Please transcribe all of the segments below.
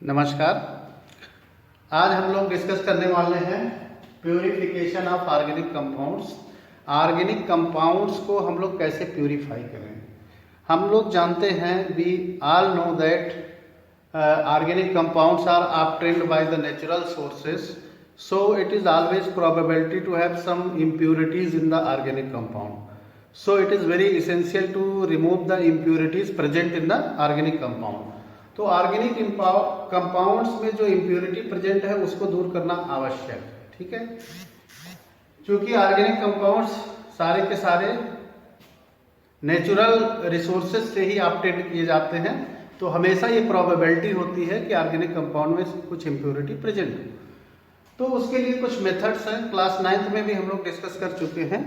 नमस्कार। आज हम लोग डिस्कस करने वाले हैं purification of organic compounds. Organic compounds को हम लोग कैसे प्यूरिफाई करें। हम लोग जानते हैं, we all know that organic compounds are obtained by the natural sources, so it is always probability to have some impurities in the organic compound. So it is very essential to remove the impurities present in the organic compound. तो organic compounds में जो impurity present है उसको दूर करना आवश्यक है। ठीक है, क्योंकि ऑर्गेनिक कंपाउंड्स सारे के सारे नेचुरल रिसोर्सेज से ही ऑब्टेन किए जाते हैं, तो हमेशा ये प्रोबेबिलिटी होती है कि ऑर्गेनिक कंपाउंड में कुछ इम्प्योरिटी प्रेजेंट हो। तो उसके लिए कुछ मेथड्स हैं, क्लास 9th में भी हम लोग डिस्कस कर चुके हैं।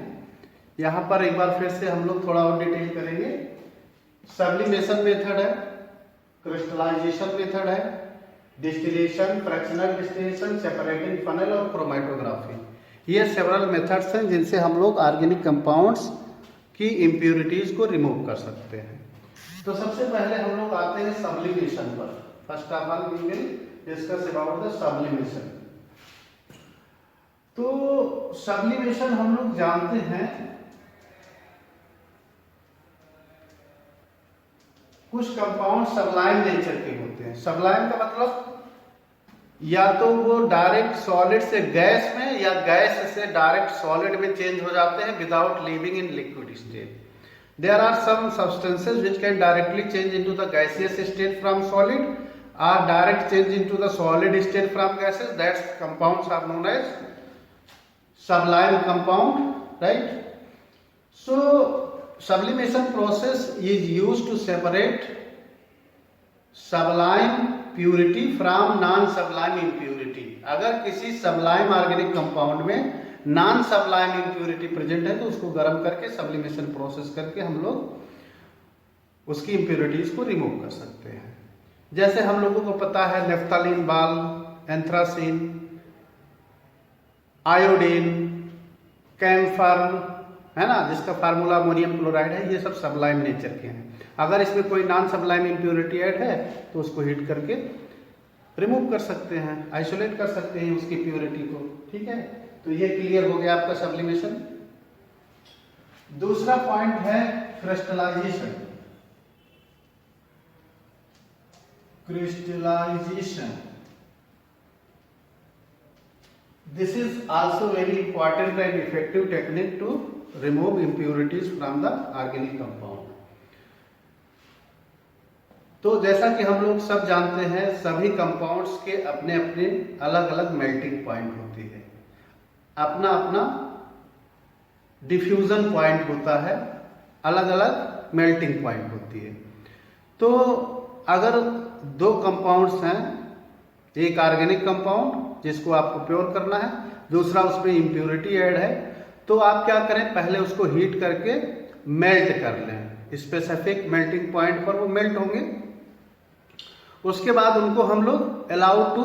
यहाँ पर एक बार फिर से हम लोग थोड़ा और डिटेल करेंगे। सब्लिमेशन मेथड है, क्रिस्टलाइजेशन मेथड है, distillation, fractional distillation, separating funnel और क्रोमेटोग्राफी। ये सेवरल मेथड्स हैं जिनसे हम लोग ऑर्गेनिक कंपाउंड्स की इम्प्योरिटीज को रिमूव कर सकते हैं। तो सबसे पहले हम लोग आते हैं सब्लिमेशन पर। First of all we will discuss about the sublimation. तो सब्लिमेशन हम लोग जानते हैं, कुछ कंपाउंड सबलाइम नेचर के होते हैं। सबलाइम का मतलब या तो वो डायरेक्ट सॉलिड से गैस में या गैस से डायरेक्ट सॉलिड में चेंज हो जाते हैं without living in liquid state. There are some substances which can directly change into the gaseous state from solid और direct change into the solid state from gases. That's compounds are known as sublime compound, right? So sublimation process is used to separate sublime purity from non sublime impurity. अगर किसी sublime organic compound में non sublime impurity present है तो उसको गर्म करके sublimation process करके हम लोग उसकी impurities को remove कर सकते हैं। जैसे हम लोगों को पता है नेफ्थलीन बाल, एंथ्रासीन, आयोडीन, कैम्फर है ना, जिसका फार्मूला अमोनियम क्लोराइड है, ये सब सबलाइम नेचर के हैं। अगर इसमें कोई नॉन सबलाइम इम्प्योरिटी ऐड है तो उसको हीट करके रिमूव कर सकते हैं, आइसोलेट कर सकते हैं उसकी प्योरिटी को। ठीक है, तो ये क्लियर हो गया आपका सब्लिमेशन। दूसरा पॉइंट है crystallization. Crystallization this is also very important and effective technique to remove impurities from the organic compound. तो जैसा कि हम लोग सब जानते हैं, सभी कंपाउंड्स के अपने अपने अलग अलग मेल्टिंग पॉइंट होती है, अपना अपना डिफ्यूजन पॉइंट होता है, अलग अलग मेल्टिंग पॉइंट होती है। तो अगर दो कंपाउंड्स हैं, एक ऑर्गेनिक कंपाउंड जिसको आपको प्योर करना है, दूसरा उसमें इम्प्योरिटी ऐड है, तो आप क्या करें, पहले उसको हीट करके मेल्ट कर लें। स्पेसिफिक मेल्टिंग पॉइंट पर वो मेल्ट होंगे। उसके बाद उनको हम लोग अलाउ टू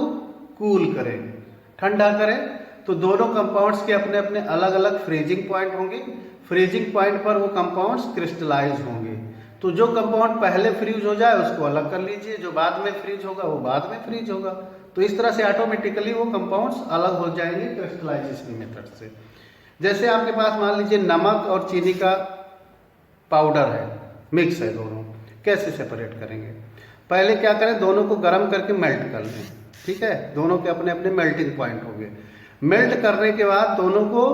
कूल करें, ठंडा करें। तो दोनों कंपाउंड्स के अपने अपने अलग अलग फ्रीजिंग पॉइंट होंगे। फ्रीजिंग पॉइंट पर वो कंपाउंड्स क्रिस्टलाइज होंगे। तो जो कंपाउंड पहले फ्रीज हो जाए उसको अलग कर लीजिए, जो बाद में फ्रीज होगा वो बाद में फ्रीज होगा। तो इस तरह से ऑटोमेटिकली वो कंपाउंड्स अलग हो जाएंगे क्रिस्टलाइजेशन मेथड से। जैसे आपके पास मान लीजिए नमक और चीनी का पाउडर है, मिक्स है दोनों, कैसे सेपरेट करेंगे। पहले क्या करें, दोनों को गर्म करके मेल्ट कर लें। ठीक है, दोनों के अपने अपने मेल्टिंग पॉइंट होंगे। मेल्ट करने के बाद दोनों को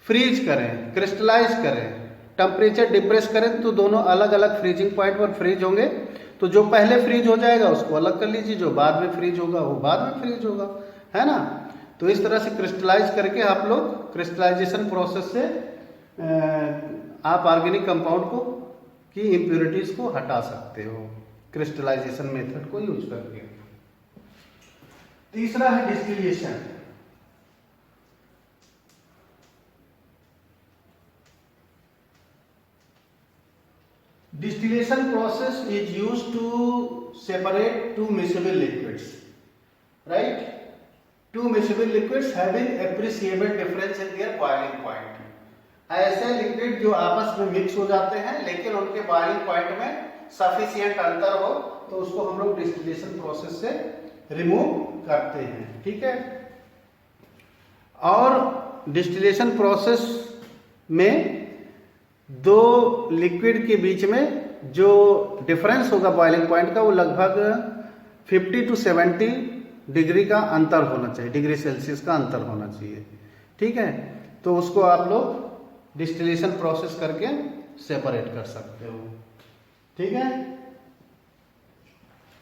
फ्रीज करें, क्रिस्टलाइज करें, टेम्परेचर डिप्रेस करें, तो दोनों अलग अलग फ्रीजिंग पॉइंट पर फ्रीज होंगे। तो जो पहले फ्रीज हो जाएगा उसको अलग कर लीजिए, जो बाद में फ्रीज होगा वो बाद में फ्रीज होगा, है ना। तो इस तरह से क्रिस्टलाइज करके आप लोग क्रिस्टलाइजेशन प्रोसेस से आप ऑर्गेनिक कंपाउंड को की इम्प्योरिटीज को हटा सकते हो, क्रिस्टलाइजेशन मेथड को यूज करके। तीसरा है distillation. Distillation process is used to separate two miscible liquids, right? Two miscible liquids having appreciable difference in their boiling point. ऐसे लिक्विड जो आपस में मिक्स हो जाते हैं लेकिन उनके बॉइलिंग पॉइंट में सफिशिएंट अंतर हो, तो उसको हम लोग डिस्टिलेशन प्रोसेस से रिमूव करते हैं, ठीक है। और डिस्टिलेशन प्रोसेस में दो लिक्विड के बीच में जो डिफरेंस होगा बॉइलिंग पॉइंट का, वो लगभग 50 to 70 डिग्री का अंतर होना चाहिए, डिग्री सेल्सियस का अंतर होना चाहिए, ठीक है। तो उसको आप लोग डिस्टिलेशन प्रोसेस करके सेपरेट कर सकते हो, ठीक है।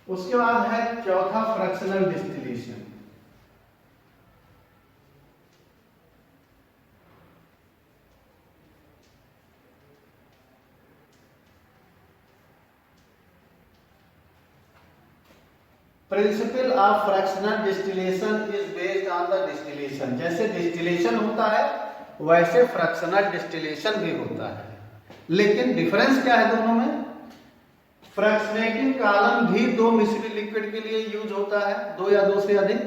उसके बाद है चौथा fractional distillation. Principle of fractional distillation is based on the distillation. जैसे डिस्टिलेशन होता है वैसे फ्रैक्शनल डिस्टिलेशन भी होता है, लेकिन डिफरेंस क्या है दोनों में? फ्रैक्शनेटिंग कॉलम भी दो मिश्रित लिक्विड के लिए यूज होता है, दो या दो से अधिक,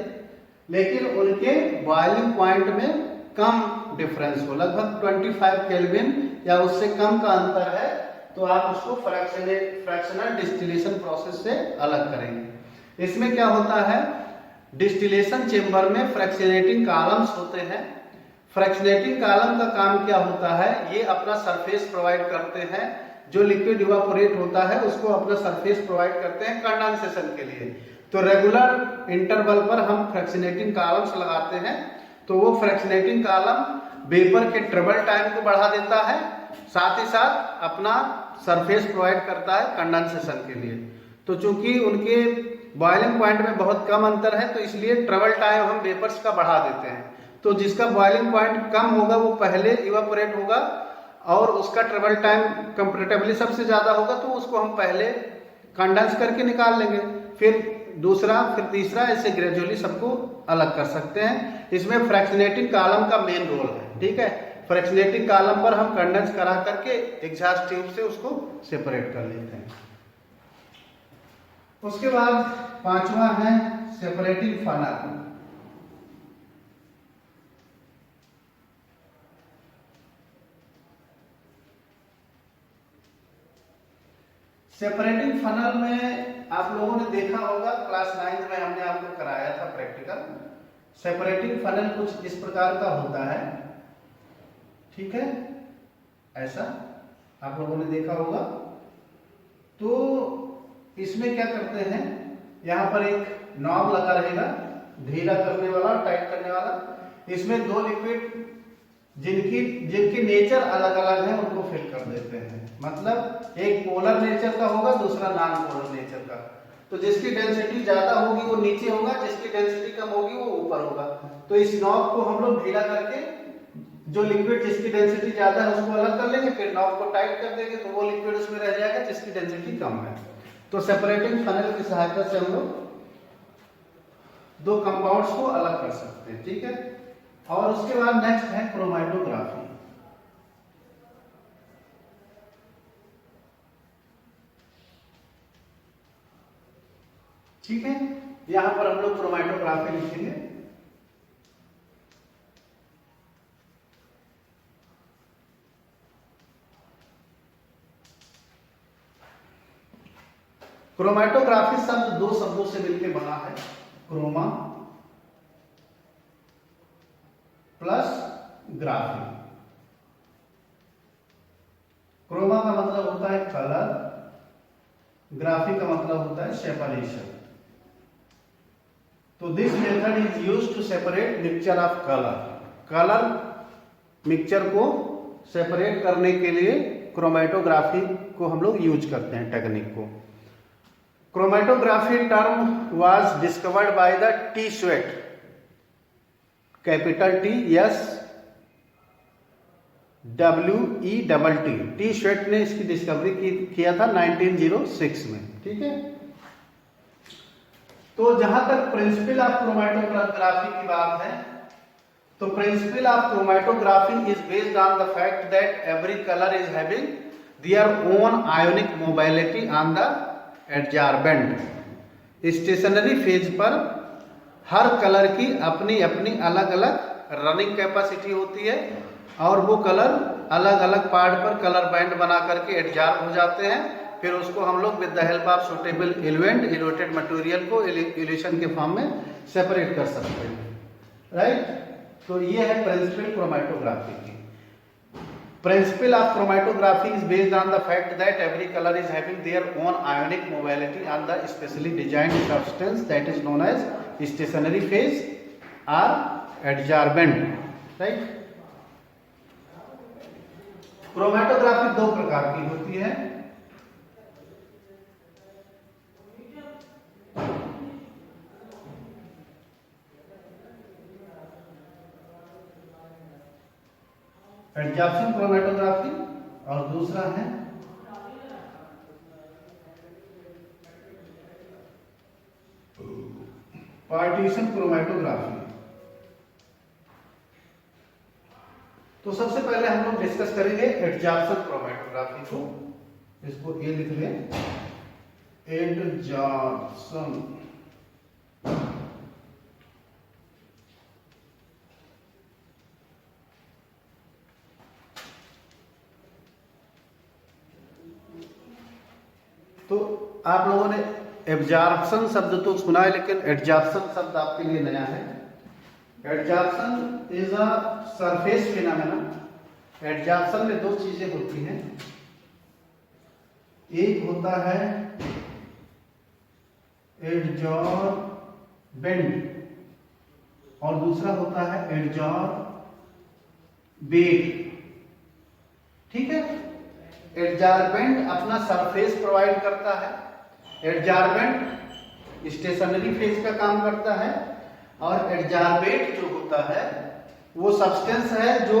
लेकिन उनके बॉइलिंग पॉइंट में कम डिफरेंस हो, लगभग 25 केल्विन या उससे कम का अंतर है, तो आप उसको फ्रैक्शनल डिस्टिलेशन प्रोसेस से अलग करेंगे। इसमें क्या होता है, डिस्टिलेशन चेंबर में फ्रैक्शनेटिंग कॉलम्स होते हैं। फ्रैक्शनेटिंग कॉलम का काम क्या होता है, ये अपना सरफेस प्रोवाइड करते हैं, जो लिक्विड इवापोरेट होता है उसको अपना सरफेस प्रोवाइड करते हैं कंडेंसेशन के लिए। तो रेगुलर इंटरवल पर हम फ्रैक्शनेटिंग कॉलम्स लगाते हैं, तो वो फ्रैक्शनेटिंग कॉलम वेपर के ट्रेवल टाइम को बढ़ा देता है, साथ ही साथ अपना सरफेस प्रोवाइड करता है कंडेंसेशन के लिए। तो चूंकि उनके बॉइलिंग पॉइंट में बहुत कम अंतर है, तो इसलिए ट्रेवल टाइम हम वेपर्स का बढ़ा देते हैं। तो जिसका बॉइलिंग पॉइंट कम होगा वो पहले इवापोरेट होगा और उसका ट्रेवल टाइम कंपैरेटिवली सबसे ज्यादा होगा, तो उसको हम पहले कंडेंस करके निकाल लेंगे, फिर दूसरा, फिर तीसरा, ऐसे ग्रेजुअली सबको अलग कर सकते हैं। इसमें फ्रैक्शनेटिंग कॉलम का मेन रोल है, ठीक है। फ्रैक्शनेटिंग कॉलम पर हम कंडेंस करा करके एग्जॉस्ट ट्यूब से उसको सेपरेट कर लेते हैं। उसके बाद पांचवा है सेपरेटिंग फनल। सेपरेटिंग फनल में आप लोगों ने देखा होगा, क्लास 9th में हमने आपको कराया था प्रैक्टिकल। सेपरेटिंग फनल कुछ इस प्रकार का होता है, ठीक है, ऐसा आप लोगों ने देखा होगा। तो इसमें क्या करते हैं, यहाँ पर एक नॉब लगा रहेगा, ढीला करने वाला, टाइट करने वाला। इसमें दो लिक्विड जिनकी नेचर अलग अलग है उनको फिल कर देते हैं। मतलब एक पोलर नेचर का होगा, दूसरा नॉन पोलर नेचर का। तो जिसकी डेंसिटी ज्यादा होगी वो नीचे होगा, जिसकी डेंसिटी कम होगी वो ऊपर होगा। तो इस नॉब को हम लोग ढीला करके जो लिक्विड जिसकी डेंसिटी ज्यादा है उसको अलग कर लेंगे, फिर नॉब को टाइट कर देंगे, तो वो लिक्विड उसमें रह जाएगा जिसकी डेंसिटी कम है। तो सेपरेटिंग फनल की सहायता से हम लोग दो कंपाउंड्स को अलग कर सकते हैं, ठीक है। और उसके बाद नेक्स्ट है क्रोमैटोग्राफी। ठीक है, यहां पर हम लोग क्रोमैटोग्राफी लिखेंगे। क्रोमैटोग्राफी शब्द दो शब्दों से मिलकर बना है, क्रोमा प्लस ग्राफी। क्रोमा का मतलब होता है कलर, ग्राफी का मतलब होता है सेपरेशन। तो this method is used to separate mixture of colour. Colour mixture को सेपरेट करने के लिए क्रोमैटोग्राफी को हम लोग यूज करते हैं, टेक्निक को। Chromatography term was discovered by the T sweat, capital T S WETT। T sweat ने इसकी डिस्कवरी किया था 1906 में, ठीक है। तो जहां तक प्रिंसिपल ऑफ क्रोमैटोग्राफी की बात है, तो principle of chromatography is based on the fact that every colour is having their own ionic mobility on the adsorbent. Stationery phase पर हर कलर की अपनी अपनी अलग अलग रनिंग कैपेसिटी होती है, और वो कलर अलग अलग पार्ट पर कलर बैंड बना करके एडजॉर्ब हो जाते हैं, फिर उसको हम लोग with the help of suitable eluent eluted material को इल्यूशन के फॉर्म में सेपरेट कर सकते हैं, राइट। तो ये है प्रिंसिपल क्रोमेटोग्राफी की। Principle of chromatography is based on the fact that every color is having their own ionic mobility on the specially designed substance that is known as stationary phase or adsorbent, right। Chromatography दो प्रकार की होती है। Adsorption chromatography और दूसरा है partition chromatography. तो सबसे पहले हम लोग डिस्कस करेंगे एडजॉर्प्शन क्रोमेटोग्राफी को। इसको ए लिख लें, एडजॉर्प्शन। तो आप लोगों ने एब्जॉर्प्शन शब्द तो सुना है, लेकिन एडजॉर्प्शन शब्द आपके लिए नया है। Adsorption is a surface phenomena. Adsorption में दो चीजें होती हैं, एक होता है एडजॉर्बेंट और दूसरा होता है एडजॉर्बेट, ठीक है। एडजॉर्बेंट अपना सरफेस प्रोवाइड करता है, एडजॉर्बेंट स्टेशनरी फेज का काम करता है, और एडजॉर्बेट जो होता है वो सब्सटेंस है जो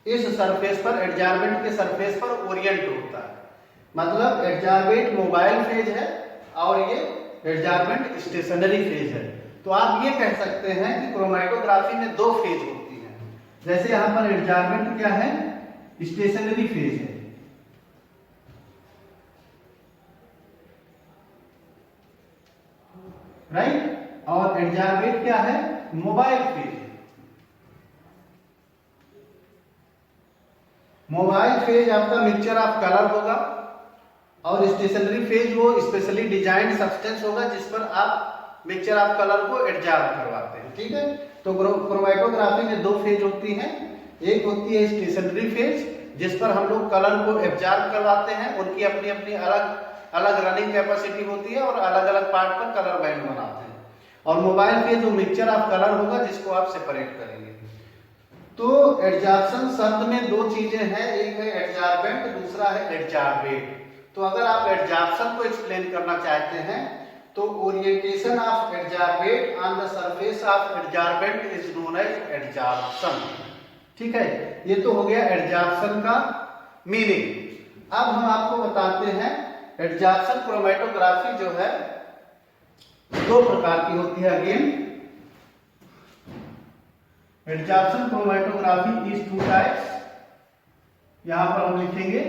इस सरफेस पर, एडजॉर्बेंट के सरफेस पर ओरिएंट होता है। मतलब एडजॉर्बेट मोबाइल फेज है और ये एडजॉर्बेंट स्टेशनरी फेज है। तो आप ये कह सकते हैं कि क्रोमेटोग्राफी में दो फेज होती हैं। जैसे यहां पर एडजॉर्बेंट क्या है, स्टेशनरी फेज है, राइट, और एडजॉर्बेट क्या है, मोबाइल फेज है। मोबाइल फेज आपका मिक्सचर ऑफ कलर होगा और स्टेशनरी फेज वो स्पेशली डिजाइंड सब्सटेंस होगा जिस पर आप मिक्सचर ऑफ कलर को एडजॉर्ब करवाते हैं, ठीक है। तो क्रोमेटोग्राफी में दो फेज होती हैं, एक होती है स्टेशनरी फेज जिस पर हम लोग कलर को एब्जॉर्ब करवाते हैं, उनकी अपनी अपनी अलग अलग रनिंग कैपेसिटी होती है और अलग अलग पार्ट पर कलर बैंड बनाते हैं। और मोबाइल फेज जो मिक्सचर ऑफ कलर होगा जिसको आप सेपरेट करेंगे। तो एडजॉर्प्शन शब्द में दो चीजें हैं, एक है एडजॉर्बेंट, दूसरा है एडजॉर्बेट। तो अगर आप एडजॉर्प्शन को एक्सप्लेन करना चाहते हैं तो orientation of adsorbate on the surface of adsorbent is known as adsorption, ठीक है। ये तो हो गया एडजॉर्प्शन का मीनिंग। अब हम आपको बताते हैं एडजॉर्प्शन क्रोमेटोग्राफी जो है दो प्रकार की होती है। Again adsorption chromatography is two types. यहां पर हम लिखेंगे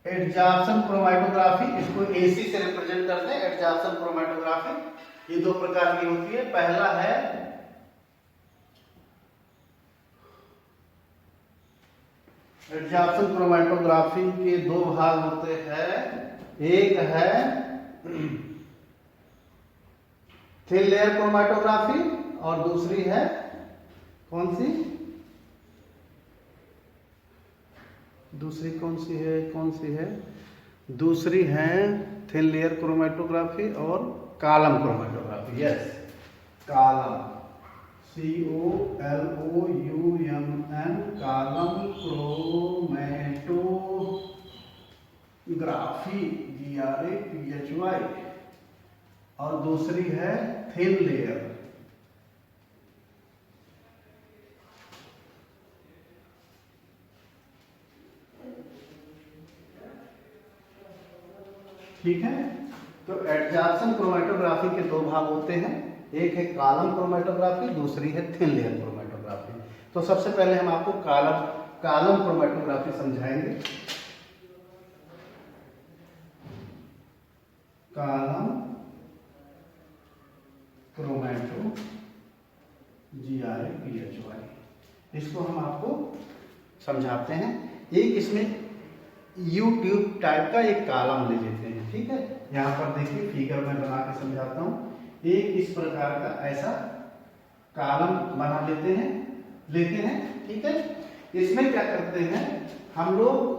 एडजॉर्प्शन क्रोमेटोग्राफी, इसको एसी से रिप्रेजेंट करते हैं। एडजॉर्प्शन क्रोमेटोग्राफी ये दो प्रकार की होती है। पहला है एडजॉर्प्शन क्रोमेटोग्राफी के दो भाग होते हैं, एक है थिन लेयर क्रोमेटोग्राफी और दूसरी है कौन सी, दूसरी कौन सी है, दूसरी है थिन लेयर क्रोमेटोग्राफी और column chromatography. Yes, column, COLOUMN, column chromatography, GRAPHY, और दूसरी है थिन लेयर। ठीक है। तो एडजॉर्प्शन क्रोमेटोग्राफी के दो भाग होते हैं, एक है कॉलम क्रोमेटोग्राफी, दूसरी है थिन लेयर क्रोमेटोग्राफी। तो सबसे पहले हम आपको कॉलम क्रोमेटोग्राफी समझाएंगे। कॉलम क्रोमेटो, GRAPHY, इसको हम आपको समझाते हैं। एक इसमें यूट्यूब टाइप का एक कॉलम ले लेते हैं। ठीक है, यहाँ पर देखिए फिगर में बना के समझाता हूँ। एक इस प्रकार का ऐसा कॉलम बना लेते हैं। ठीक है, इसमें क्या करते हैं हम लोग,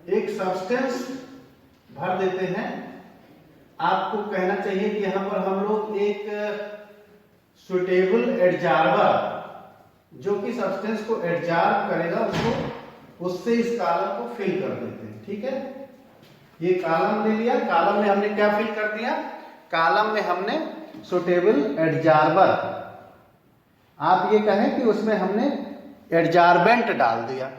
एक सब्सटेंस भर देते हैं। आपको कहना चाहिए कि यहाँ पर हम लोग एक सुटेबल एडजॉर्बर, जो कि सब्सटेंस को एडजॉर्ब करेगा उससे इस कॉलम को फिल कर देते हैं। ठीक है, ये कॉलम ले लिया। कॉलम में हमने क्या फिल कर दिया? कॉलम में हमने सुटेबल एडजॉर्बर, आप ये कहें कि उसमें हमने एडजॉर्बेंट डाल दिया।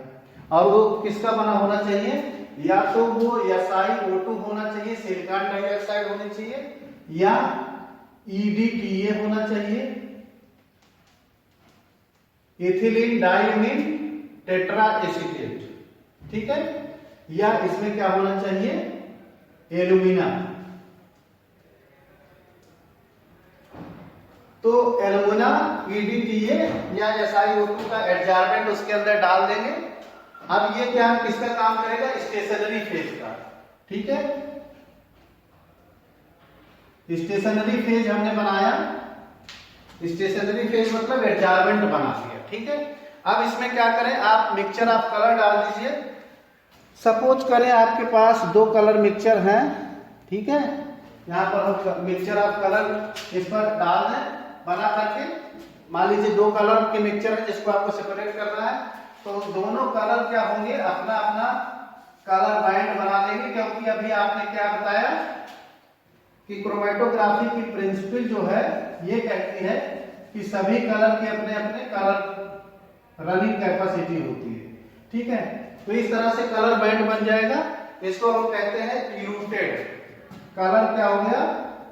और वो किसका बना होना चाहिए? या तो वो SiO2 होना चाहिए, सिलिकॉन डाइऑक्साइड होनी चाहिए, या EDTA होना चाहिए, इथिलीन डाइमीन टेट्रा एसीटेट। ठीक है, या इसमें क्या होना चाहिए? एल्यूमिना। तो एल्यूमिना, EDTA या SiO2 का एडजॉर्बेंट उसके अंदर डाल देंगे। अब ये क्या किसका काम करेगा? स्टेशनरी फेज का। ठीक है, स्टेशनरी फेज हमने बनाया, स्टेशनरी फेज मतलब एडजॉर्बेंट बना दिया। ठीक है, अब इसमें क्या करें, आप मिक्सचर ऑफ कलर डाल दीजिए। सपोज करें आपके पास 2 कलर मिक्सचर हैं। ठीक है, यहाँ पर हम मिक्सचर ऑफ कलर इस पर डाल दें बना करके। मान लीजिए 2 कलर के मिक्सचर है जिसको आपको सेपरेट करना है, तो दोनों कलर क्या होंगे? अपना अपना कलर बैंड बना लेंगे। क्योंकि अभी आपने क्या बताया कि क्रोमेटोग्राफी की प्रिंसिपल जो है ये कहती है कि सभी कलर के अपने अपने कलर रनिंग कैपेसिटी होती है। ठीक है, तो इस तरह से कलर बैंड बन जाएगा। इसको हम कहते हैं इल्यूटेड कलर। क्या हो गया?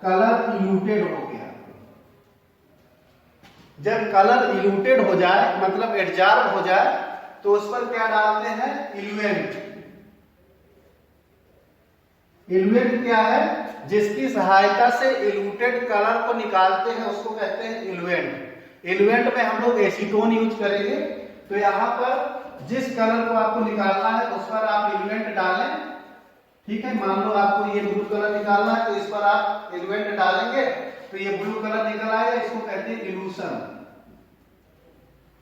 कलर इल्यूटेड हो गया। जब कलर इल्यूटेड हो जाए मतलब एडजॉर्ब हो जाए, तो उस पर क्या डालते हैं? इल्यूएंट। इल्यूएंट क्या है? जिसकी सहायता से इल्यूटेड कलर को निकालते हैं उसको कहते हैं इल्यूएंट। इल्यूएंट में हम लोग एसीटोन यूज करेंगे। तो यहाँ पर जिस कलर को आपको निकालना है उस पर आप इल्यूएंट डालें। ठीक है, मान लो आपको ये ब्लू कलर निकालना है, तो इस पर आप इल्यूएंट डालेंगे तो ये ब्लू कलर निकल आएगा। इसको कहते हैं इल्यूशन।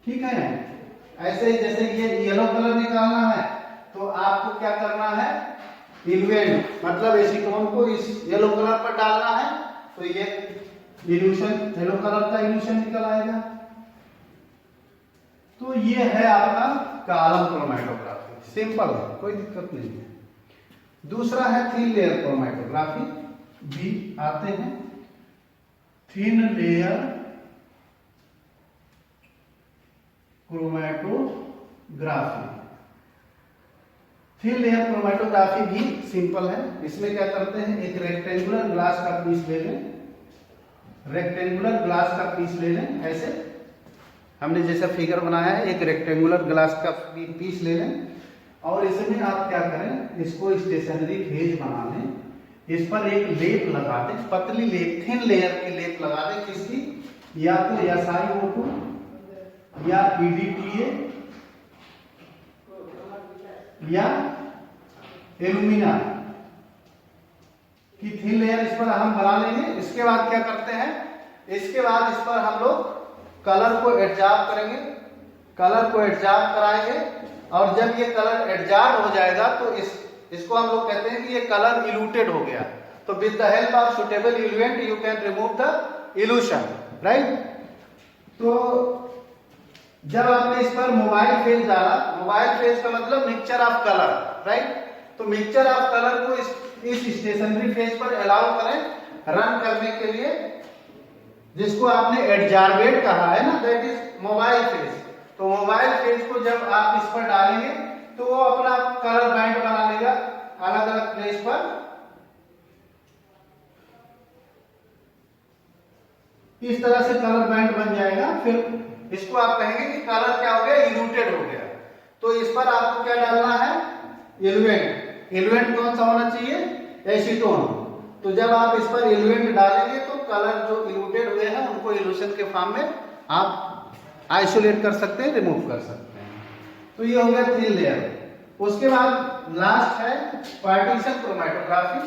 ठीक है, ऐसे ही जैसे ये येलो कलर निकालना है तो आपको क्या करना है? इल्यूएंट मतलब एसीटोन को इस येलो कलर पर डालना है, तो ये इल्यूशन, येलो कलर का इल्यूशन निकल आएगा। तो ये है आपका कॉलम क्रोमेटोग्राफी। सिंपल है, कोई दिक्कत नहीं है। दूसरा है थिन लेयर क्रोमेटोग्राफी। भी आते हैं thin layer chromatography. Thin layer chromatography भी सिंपल है। इसमें क्या करते हैं? एक रेक्टेंगुलर ग्लास का पीस ले लें, रेक्टेंगुलर ग्लास का पीस ले लें। ऐसे हमने जैसा फिगर बनाया है, एक रेक्टेंगुलर ग्लास का पीस ले लें और इसमें आप क्या करें? इसको स्टेशनरी फेज बना लें। इस पर एक लेप लगा दें, पतली लेप, थिन लेयर की लेप लगा दें। किसकी? या तो SiO2 या EDTA या एल्यूमिना की थिन लेयर इस पर हम बना लेंगे। इसके बाद क्या करते हैं? इसके बाद इस पर हम लोग कलर को एडजॉर्ब करेंगे, कलर को एडजॉर्ब कराएंगे। और जब ये कलर एडजॉर्ब हो जाएगा तो इसको हम लोग कहते हैं कि ये कलर इल्यूटेड हो गया। तो with the help of suitable eluent you can remove the elution, right. तो जब आपने इस पर मोबाइल फेज डाला, मोबाइल फेज का मतलब मिक्सचर ऑफ कलर, राइट। तो मिक्सचर ऑफ कलर को इस स्टेशनरी फेज पर अलाउ करें रन करने के लिए, जिसको आपने एडजॉर्बेट कहा है ना, दैट इज मोबाइल फेज। तो मोबाइल फेज को जब आप इस पर डालेंगे तो वो अपना कलर बैंड बना लेगा अलग अलग प्लेस पर। इस तरह से कलर बैंड बन जाएगा। फिर इसको आप कहेंगे कि कलर क्या हो गया? इल्यूटेड हो गया। तो इस पर आपको क्या डालना है? इल्यूएंट। इल्यूएंट कौन सा होना चाहिए? एसीटोन। तो जब आप इस पर इल्यूएंट डालेंगे तो कलर जो इल्यूटेड हुए हैं उनको इल्यूशन के फॉर्म में आप आइसोलेट कर सकते हैं, रिमूव कर सकते हैं। तो ये हो गया थिन लेयर। उसके बाद लास्ट है पार्टीशन क्रोमैटोग्राफी।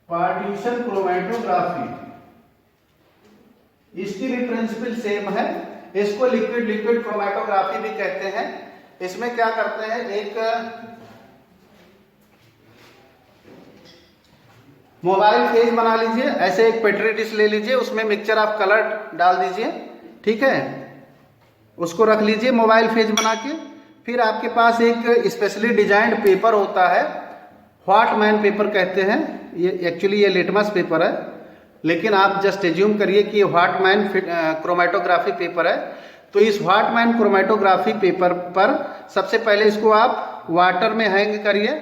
पार्टीशन क्रोमैटोग्राफी, इसकी भी प्रिंसिपल सेम है। इसको लिक्विड लिक्विड क्रोमैटोग्राफी भी कहते हैं। इसमें क्या करते हैं, एक मोबाइल फेज बना लीजिए, ऐसे एक पेट्री डिश ले लीजिए, उसमें मिक्सचर ऑफ कलर डाल दीजिए, ठीक है, उसको रख लीजिए मोबाइल फेज बना के। फिर आपके पास एक स्पेशली डिजाइंड पेपर होता है, व्हाटमैन पेपर कहते हैं। ये एक्चुअली ये लिटमस पेपर है, लेकिन आप जस्ट एज्यूम करिए कि ये व्हाटमैन क्रोमैटोग्राफी पेपर है। तो इस व्हाटमैन क्रोमैटोग्राफी पेपर पर सबसे पहले इसको आप वाटर में हैंग करिए,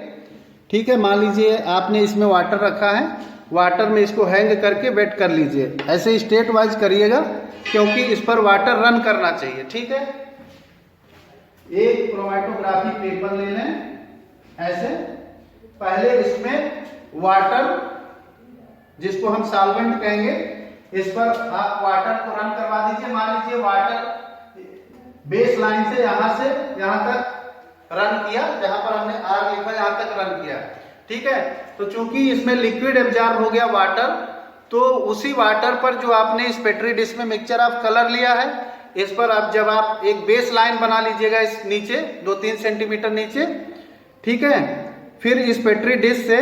ठीक है। मान लीजिए आपने इसमें वाटर रखा है, वाटर में इसको हैंग करके वेट कर लीजिए। ऐसे स्टेट वाइज करिएगा क्योंकि इस पर वाटर रन करना चाहिए, ठीक है। एक क्रोमैटोग्राफी पेपर ले लें ऐसे, पहले इसमें वाटर, जिसको हम सॉल्वेंट कहेंगे, इस पर आप वाटर को रन करवा दीजिए। मान लीजिए वाटर बेस लाइन से यहां तक रन किया, जहां पर हमने आर लिखा यहां तक रन किया, ठीक है। तो चूंकि इसमें लिक्विड एब्जॉर्ब हो गया वाटर, तो उसी वाटर पर जो आपने इस पेट्री डिश में मिक्सचर ऑफ कलर लिया है, इस पर आप जब आप एक बेस लाइन बना लीजिएगा इस नीचे 2-3 सेंटीमीटर नीचे, ठीक है। फिर इस पेट्री डिश से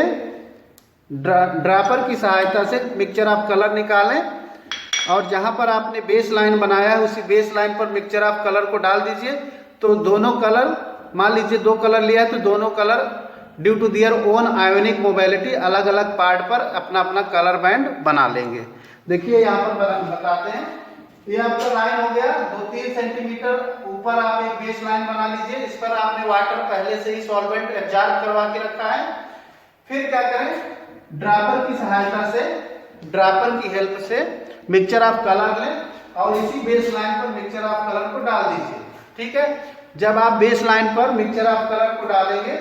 ड्रॉपर की सहायता से मिक्सचर ऑफ कलर निकालें और जहां पर आपने बेस लाइन बनाया है उसी बेस लाइन पर मिक्सचर ऑफ कलर को डाल दीजिए। तो दोनों कलर, मान लीजिए 2 कलर लिया है, तो दोनों colour due to their own ionic mobility अलग अलग पार्ट पर अपना अपना कलर बैंड बना लेंगे। देखिए यहाँ पर बताते हैं, ये आपका लाइन हो गया 2-3 सेंटीमीटर ऊपर आप एक बेस लाइन बना लीजिए। इस पर आपने वाटर पहले से ही सॉल्वेंट एब्जॉर्ब करवा के रखा है। फिर क्या करें, ड्रॉपर की सहायता से, ड्रॉपर की हेल्प से मिक्सचर ऑफ कलर लें और इसी बेस लाइन पर मिक्सचर ऑफ कलर को डाल दीजिए, ठीक है। जब आप बेस लाइन पर मिक्सचर ऑफ कलर को डालेंगे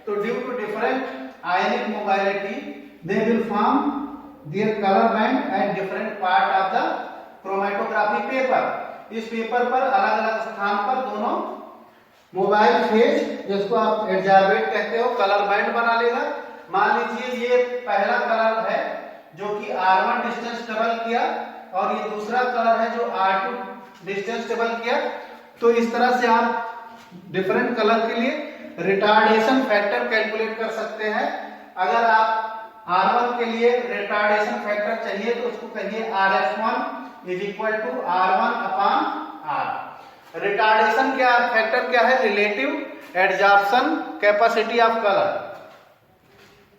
तो due to different ionic mobility they will form their colour band at different part of the chromatography paper. इस पेपर पर अलग अलग स्थान पर दोनों मोबाइल फेज, जिसको आप एब्जॉर्बेट कहते हो, कलर बैंड बना लेगा। मान लीजिए ये पहला कलर है जो कि R1 डिस्टेंस ट्रेवल किया और ये दूसरा कलर है जो R2 डिस्टेंस ट्रेवल किया। तो इस तरह से आप डिफरेंट कलर के लिए रिटार्डेशन फैक्टर कैलकुलेट कर सकते हैं। अगर आप R1 के लिए रिटार्डेशन फैक्टर चाहिए तो उसको कहिए RF1 is equal to R1 upon R। Retardation क्या फैक्टर क्या है, relative adsorption capacity of colour.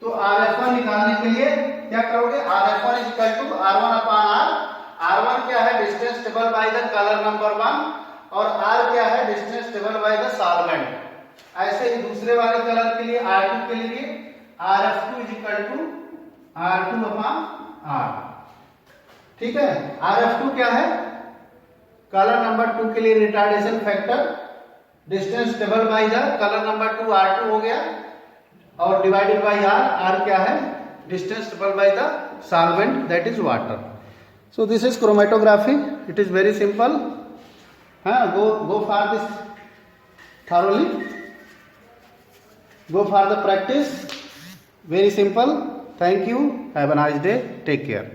तो RF1 निकालने के लिए क्या करोगे, RF1 is equal to R1 upon R। R1 क्या है, distance travel by the colour number 1, और R क्या है, distance travel by the solvent. ऐसे ही दूसरे वाले कलर के लिए R2 के लिए RF2 is equal to R2 upon R, ठीक है। RF2 क्या है, कलर नंबर 2 के लिए retardation factor, distance travel by the colour number 2 R2 हो गया, और डिवाइडेड बाय R क्या है, distance travel by the solvent that is water. So this is chromatography, it is very simple. go for this thoroughly, go for the practice, very simple. Thank you, have a nice day, take care.